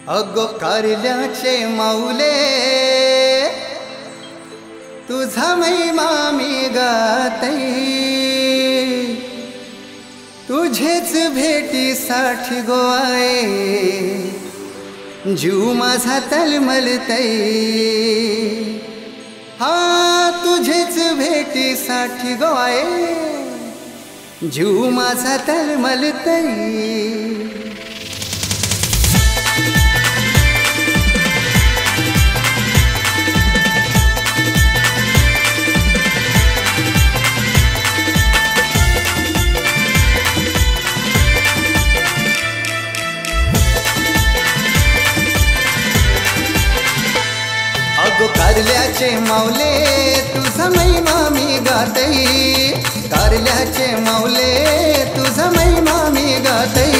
अगो कारल्याचे माऊले तुझा महिमा मी गातई, तुझेच भेटीसाठी गोवाए जीव माझा तळमळतई। हा तुझेच भेटीसाठी गोवाए जीव माझा तळमळतई। अगो कारल्याचे माऊले तुझा महिमा मी गातई, कारल्याचे माऊले तुझा महिमा मी गातई।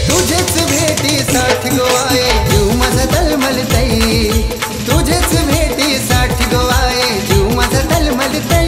तुझेच भेटीसाठी गोवाए जीव माझा तळमळतई, तुझेच भेटीसाठी गोवाए जीव माझा तळमळतई।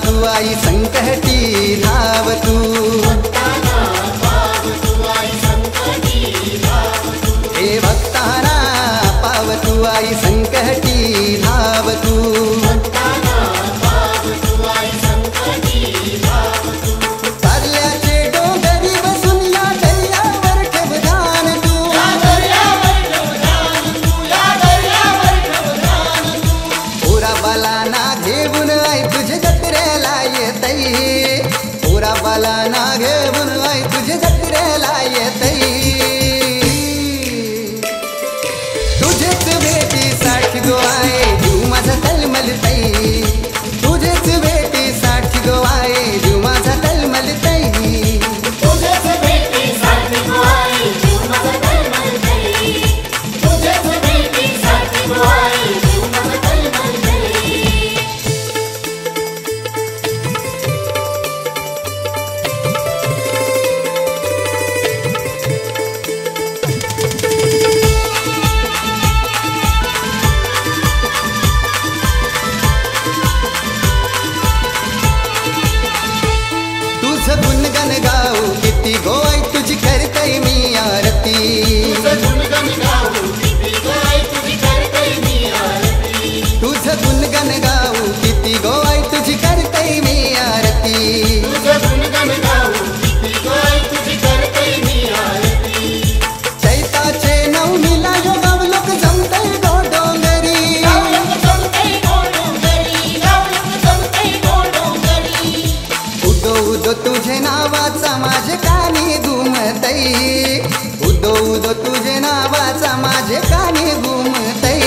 तू आई संकटी धाव तू, हे भक्ताना पाव तू आई संकटी धाव तू। कारल्याचे डोंगरी बसून या दर्यावर ठेव ध्यान तू, पुरा बालाना घेऊन आई तुझे जत्रेला येतई, पुरा बालाना घेऊन आई तुझे जत्रेला येतई। तुझेच भेटीसाठी गोवाए जीव माझा तळमळतई, तुझेच भेटीसाठी गोवाए जीव माझा तळमळतई। गुणगन गाऊ किती गोवाई तुझी करतई मी आरती, तुझं गुणगन गाऊ किती गोवाई तुझी करतई मी आरती। चैताचे नवमीला यो गावलोक जमतई गो डोंगरी, उदो उदो तुझे नावाचा माझे कानी घुमतई, उदो उदो तुझे नावाचा माझे कानी घुमतई।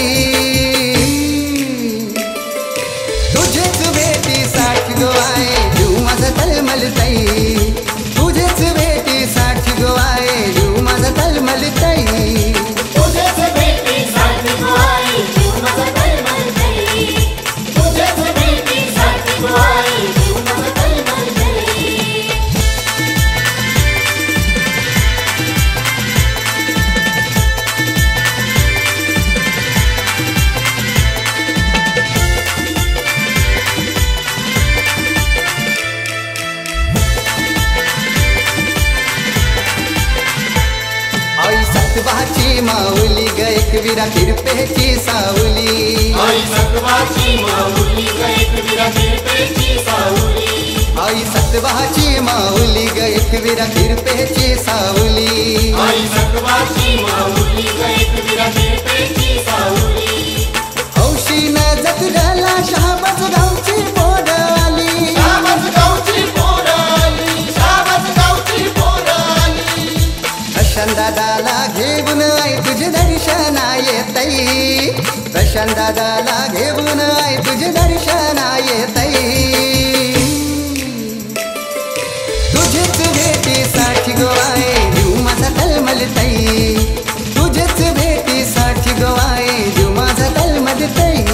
तुझेच भेटीसाठी गोवाए जीव माझा तळमळतई, तुझेच भेटीसाठी गोवाए जीव माझा तळमळतई। सतवाची माऊली ग एकविरा किरपेची सावली, आई सतवाची माऊली ग एकविरा किरपेची सावली, आई सतवाची माऊली ग एकविरा किरपेची सावली, आई सतवाची माऊली ग एकविरा किरपेची सावली। हौशी न जत्रेला शाबाज गावची पोर आली, शाबाज गावची पोर आली, शाबाज गावची पोर आली। प्रशांत दादाला घेऊन आई तुझे दर्शना येतई, प्रशांत दादाला घेऊन आई तुझे दर्शना येतई। तुझेच भेटीसाठी भेटीसाठी गोवाये जीव माझा तळमळतय तुझेच भेटीसाठी गोवाये जीव माझा तळमळतय